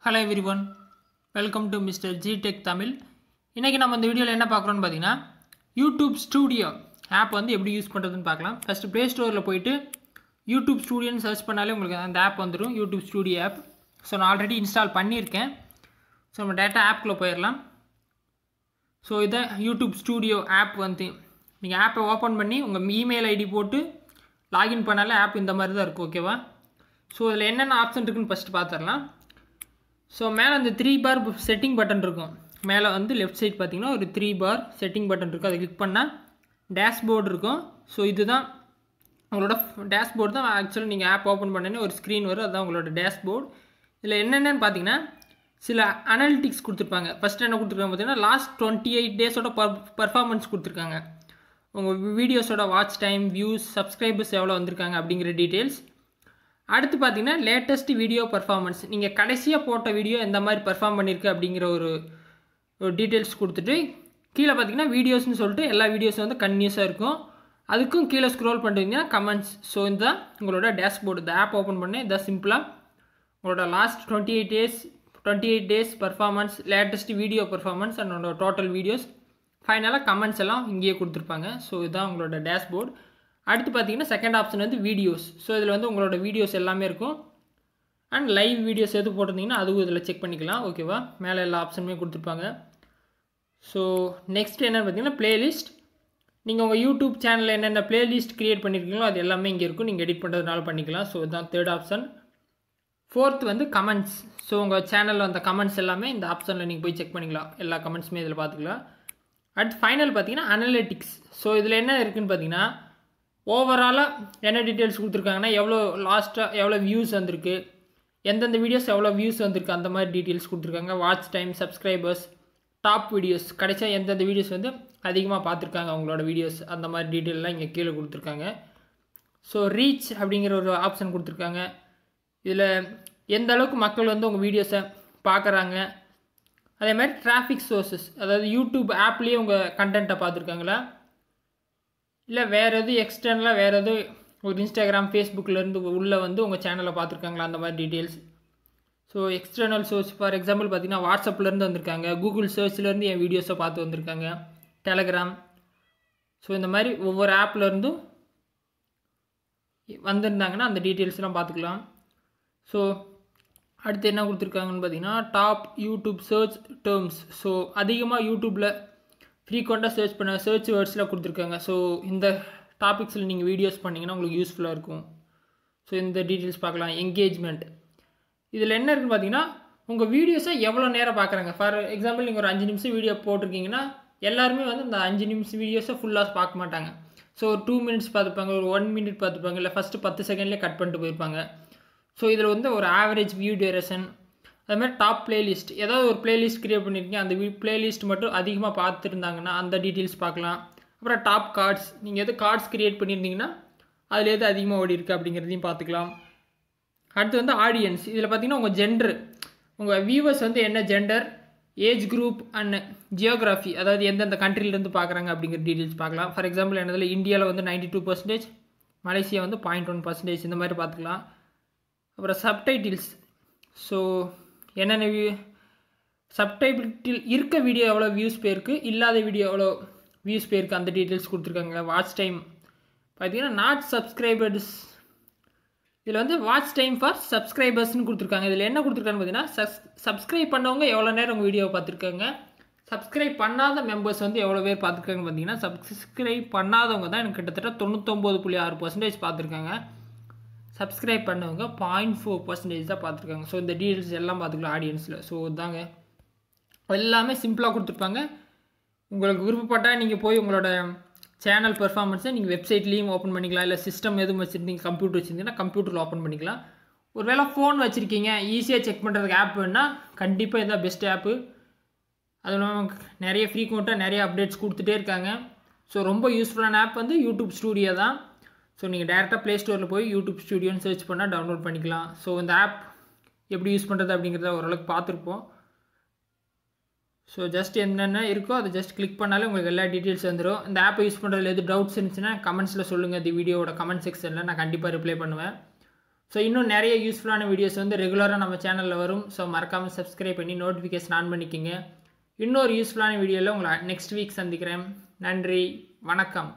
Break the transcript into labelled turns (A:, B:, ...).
A: Hello everyone, welcome to Mr.G Tech Tamil. இன்னைக்கு நம்ம இந்த வீடியோல என்ன பார்க்கறோம்னு பாத்தீங்கன்னா YouTube Studio ஆப் வந்து எப்படி யூஸ் பண்றதுன்னு பார்க்கலாம். ஃபர்ஸ்ட் Play Storeல போய்ட்டு YouTube Studio ன்னு சர்ச் பண்ணாலே உங்களுக்கு அந்த ஆப் வந்துரும். YouTube Studio app. சோ நான் ஆல்ரெடி இன்ஸ்டால் பண்ணியிருக்கேன். சோ நம்ம டைரக்டா ஆப்க்குள்ள போயிரலாம். சோ இத YouTube Studio ஆப் வந்து நீங்க ஆப்பை ஓபன் பண்ணி உங்க இமெயில் ஐடி போட்டு லாகின் பண்ணாலே ஆப் இந்த மாதிரி தான் இருக்கும், ஓகேவா? சோ இதுல என்னென்ன ஆப்ஷன் இருக்குன்னு ஃபர்ஸ்ட் பாத்துறலாம். So மேல அந்த 3 பார் செட்டிங் பட்டன் இருக்கும். மேல வந்து லெஃப்ட் சைடு பாத்தீங்கன்னா ஒரு 3 பார் செட்டிங் பட்டன் இருக்கும். அதை கிளிக் பண்ணா டேஷ்போர்ட் இருக்கும். சோ இதுதான் உங்களோட டேஷ்போர்ட் தான். ஆக்சுவலி நீங்க ஆப் ஓபன் பண்ணனே ஒரு ஸ்கிரீன் வரும். அதான் உங்களோட டேஷ்போர்ட். இதுல என்னென்னன்னு பாத்தீங்கன்னா சில அனலிட்டிக்ஸ் கொடுத்திருப்பாங்க. ஃபர்ஸ்ட் என்ன கொடுத்திருக்காங்க பாத்தீங்கன்னா லாஸ்ட் 28 டேஸோட பெர்ஃபார்மன்ஸ் கொடுத்திருக்காங்க. உங்க வீடியோஸோட வாட்ச் டைம், வியூஸ், சப்ஸ்கிரைபர்ஸ் எவ்வளவு வந்திருக்காங்க அப்படிங்கற டீடைல்ஸ். அடுத்து பாத்தீங்கன்னா லேட்டஸ்ட் வீடியோ பெர்ஃபார்மன்ஸ், நீங்க கடைசியா போட்ட வீடியோ எந்த மாதிரி பெர்ஃபார்ம் பண்ணிருக்கு அப்படிங்கற ஒரு டீடைல்ஸ் கொடுத்துட்டு கீழ பாத்தீங்கன்னா வீடியோஸ்னு சொல்லிட்டு எல்லா வீடியோஸும் வந்து கண்டினியூஸா இருக்கும். அதுக்கும் கீழ ஸ்க்ரோல் பண்றீங்கன்னா கமெண்ட்ஸ். சோ இந்த உங்களோட டேஷ்போர்ட். இந்த ஆப் ஓபன் பண்ணி இத சிம்பிளா உங்களோட last 28 days performance, latest video performance and உங்களோட டோட்டல் வீடியோஸ், ஃபைனலா கமெண்ட்ஸ் எல்லாம் இங்கேயே கொடுத்திருப்பாங்க. சோ இதான் உங்களோட டேஷ்போர்ட். அடுத்து பாத்தீங்கன்னா செகண்ட் ஆப்ஷன் வந்து வீடியோஸ். சோ இதுல வந்து உங்களோட வீடியோஸ் எல்லாமே இருக்கும். அண்ட் லைவ் வீடியோஸ் எது போட்டுருந்தீங்கன்னா அதுவும் இதுல செக் பண்ணிக்கலாம், ஓகேவா? மேலே எல்லா ஆப்ஷனுமே கொடுத்திருப்பாங்க. சோ நெக்ஸ்ட் என்னன்னு பாத்தீங்கன்னா பிளேலிஸ்ட். நீங்க உங்க யூடியூப் சேனல்ல என்னென்ன பிளேலிஸ்ட் கிரியேட் பண்ணிருக்கீங்களோ அது எல்லாமே இங்க இருக்கும். நீங்க எடிட் பண்றதுனால பண்ணிக்கலாம். சோ இதான் தேர்ட் ஆப்ஷன். ஃபோர்த் வந்து கமெண்ட்ஸ். சோ உங்க சேனல்ல அந்த கமெண்ட்ஸ் எல்லாமே இந்த ஆப்ஷன்ல நீங்க போய் செக் பண்ணிக்கலாம். எல்லா கமெண்ட்ஸுமே இதுல பாத்துக்கலாம். அடுத்து ஃபைனல் பாத்தீங்கன்னா அனலிட்டிக்ஸ். சோ இதுல என்ன இருக்குன்னு பாத்தீங்கன்னா ஓவராலா என்ன டீடைல்ஸ் கொடுத்திருக்காங்கன்னா எவ்வளவு லாஸ்டா எவ்வளவு வியூஸ் வந்திருக்கு, எந்தெந்த வீடியோஸ் எவ்வளவு வியூஸ் வந்திருக்கு அந்த மாதிரி டீடைல்ஸ் கொடுத்திருக்காங்க. Watch time, subscribers, top videos, கடைசியா எந்தெந்த வீடியோஸ் வந்து அதிகமாக பார்த்துருக்காங்க அவங்களோட வீடியோஸ், அந்த மாதிரி டீடைல்லாம் இங்கே கீழே கொடுத்துருக்காங்க. ஸோ ரீச் அப்படிங்கிற ஒரு ஆப்ஷன் கொடுத்துருக்காங்க. இதில் எந்த அளவுக்கு மக்கள் வந்து உங்கள் வீடியோஸை பார்க்குறாங்க, அதே மாதிரி டிராஃபிக் சோர்ஸஸ், அதாவது யூடியூப் ஆப்லேயே உங்கள் கண்டென்ட்டை பார்த்துருக்காங்களா, இல்லை வேறு எதுவும் எக்ஸ்டர்னலாக வேறு எதுவும் ஒரு இன்ஸ்டாகிராம், ஃபேஸ்புக்கிலேருந்து உள்ளே வந்து உங்கள் சேனலை பார்த்துருக்காங்களா, அந்த மாதிரி details. So external source for example பார்த்தீங்கன்னா வாட்ஸ்அப்லேருந்து வந்திருக்காங்க, கூகுள் சர்ச்லேருந்து என் வீடியோஸை பார்த்து வந்திருக்காங்க, டெலகிராம். ஸோ இந்த மாதிரி ஒவ்வொரு ஆப்லேருந்தும் வந்திருந்தாங்கன்னா அந்த டீட்டெயில்ஸ்லாம் பார்த்துக்கலாம். ஸோ அடுத்து என்ன கொடுத்துருக்காங்கன்னு பார்த்தீங்கன்னா top YouTube search terms. So அதிகமாக யூடியூப்பில் ஃப்ரீக்வெண்ட்டாக சர்ச் பண்ண சர்ச் வேர்ட்ஸில் கொடுத்துருக்காங்க. ஸோ இந்த டாபிக்ஸில் நீங்கள் வீடியோஸ் பண்ணிங்கன்னா உங்களுக்கு யூஸ்ஃபுல்லாக இருக்கும். ஸோ இந்த டீட்டெயில்ஸ் பார்க்கலாம். என்கேஜ்மெண்ட். இதில் என்ன இருக்குன்னு பார்த்தீங்கன்னா உங்கள் வீடியோஸை எவ்வளோ நேரம் பார்க்குறாங்க. ஃபார் எக்ஸாம்பிள் நீங்கள் ஒரு 5 நிமிஷம் வீடியோ போட்டிருக்கீங்கன்னா எல்லாருமே வந்து இந்த 5 நிமிஷம் வீடியோஸை ஃபுல்லாக பார்க்க மாட்டாங்க. ஸோ ஒரு 2 மினிட்ஸ் பார்த்துப்பாங்க, ஒரு 1 மினிட் பார்த்துப்பாங்க, இல்லை ஃபஸ்ட்டு 10 செகண்ட்லேயே கட் பண்ணிட்டு போயிருப்பாங்க. ஸோ இதில் வந்து ஒரு ஆவரேஜ் வியூ டியூரேஷன், அது மாதிரி டாப் பிளேலிஸ்ட், ஏதாவது ஒரு பிளேலிஸ்ட் கிரியேட் பண்ணியிருக்கீங்க, அந்த பிளேலிஸ்ட் மட்டும் அதிகமாக பார்த்துருந்தாங்கன்னா அந்த டீட்டெயில்ஸ் பார்க்கலாம். அப்புறம் டாப் கார்ட்ஸ், நீங்கள் எது கார்ட்ஸ் கிரியேட் பண்ணியிருந்தீங்கன்னா அதில் எது அதிகமாக ஓடி இருக்குது அப்படிங்கிறதையும் பார்த்துக்கலாம். அடுத்து வந்து ஆடியன்ஸ். இதில் பார்த்தீங்கன்னா உங்கள் ஜெண்டர், உங்கள் வியூவர்ஸ் வந்து என்ன gender, age group and geography, அதாவது எந்தெந்த கண்ட்ரிலேருந்து பார்க்குறாங்க அப்படிங்கிற டீட்டெயில்ஸ் பார்க்கலாம். ஃபார் எக்ஸாம்பிள் என்னதில் இந்தியாவில் வந்து 92%, மலேசியா வந்து 0.1%, இந்த மாதிரி பார்த்துக்கலாம். அப்புறம் சப்டைட்டில்ஸ். ஸோ என்னென்ன சப்டைட்டில் இருக்க வீடியோ எவ்வளோ வியூஸ் போயிருக்கு, இல்லாத வீடியோ எவ்வளோ வியூஸ் போயிருக்கு, அந்த டீட்டெயில்ஸ் கொடுத்துருக்காங்க. வாட்ச் டைம் பார்த்தீங்கன்னா நாட் சப்ஸ்கிரைபர்ஸ், இதில் வந்து வாட்ச் டைம் ஃபார் சப்ஸ்கிரைபர்ஸ்னு கொடுத்துருக்காங்க. இதில் என்ன கொடுத்துருக்காங்க பார்த்தீங்கன்னா சப்ஸ்கிரைப் பண்ணவங்க எவ்வளோ நேரம் உங்கள் வீடியோவை பார்த்துருக்காங்க, சப்ஸ்கிரைப் பண்ணாத மெம்பர்ஸ் வந்து எவ்வளோ பேர் பார்த்துருக்காங்கன்னு பார்த்தீங்கன்னா சப்ஸ்கிரைப் பண்ணாதவங்க தான் எனக்கு கிட்டத்தட்ட 99.6% பார்த்துருக்காங்க. சப்ஸ்கிரைப் பண்ணவங்க 0.4% தான் பார்த்துருக்காங்க. ஸோ இந்த டீட்டெயில்ஸ் எல்லாம் பார்த்துக்கலாம் ஆடியன்ஸில். ஸோ இதாங்க எல்லாமே சிம்பிளாக கொடுத்துருப்பாங்க. உங்களுக்கு விருப்பப்பட்டால் நீங்கள் போய் உங்களோட சேனல் பெர்ஃபார்மன்ஸை நீங்கள் வெப்சைட்லேயும் ஓப்பன் பண்ணிக்கலாம், இல்லை சிஸ்டம் எதுவும் வச்சுருந்தீங்க, கம்ப்யூட்டர் வச்சுருந்தீங்கன்னா கம்ப்யூட்டரில் ஓப்பன் பண்ணிக்கலாம். ஒரு வேளை ஃபோன் வச்சுருக்கீங்க, ஈஸியாக செக் பண்ணுறதுக்கு ஆப் வேணுன்னா கண்டிப்பாக இதுதான் பெஸ்ட் ஆப்பு. அதுவும் இல்லாமல் நிறைய ஃப்ரீக்வெண்ட்டாக நிறைய அப்டேட்ஸ் கொடுத்துட்டே இருக்காங்க. ஸோ ரொம்ப யூஸ்ஃபுல்லான ஆப் வந்து யூடியூப் ஸ்டூடியோ தான். ஸோ நீங்கள் டேரெக்டாக ப்ளே ஸ்டோரில் போய் யூடியூப் ஸ்டூடியோன்னு சர்ச் பண்ணால் டவுன்லோட் பண்ணிக்கலாம். ஸோ இந்த ஆப் எப்படி யூஸ் பண்ணுறது அப்படிங்கிறத ஓரளவுக்கு பார்த்துருப்போம். ஸோ ஜஸ்ட் என்னென்ன இருக்கோ அதை ஜஸ்ட் கிளிக் பண்ணாலே உங்களுக்கு எல்லா டீட்டெயில்ஸ் வந்துடும். இந்த ஆப்பை யூஸ் பண்ணுறதுல எது டவுட்ஸ் இருந்துச்சுன்னா கமெண்ட்ஸில் சொல்லுங்கள். இந்த வீடியோவோட கமெண்ட் செக்ஷனில் நான் கண்டிப்பாக ரிப்ளை பண்ணுவேன். ஸோ இன்னும் நிறைய யூஸ்ஃபுல்லான வீடியோஸ் வந்து ரெகுலராக நம்ம சேனலில் வரும். ஸோ மறக்காமல் சப்ஸ்கிரைப் பண்ணி நோட்டிஃபிகேஷன் ஆன் பண்ணிக்கோங்க. இன்னொரு யூஸ்ஃபுல்லான வீடியோவில் உங்களை நெக்ஸ்ட் வீக் சந்திக்கிறேன். நன்றி, வணக்கம்.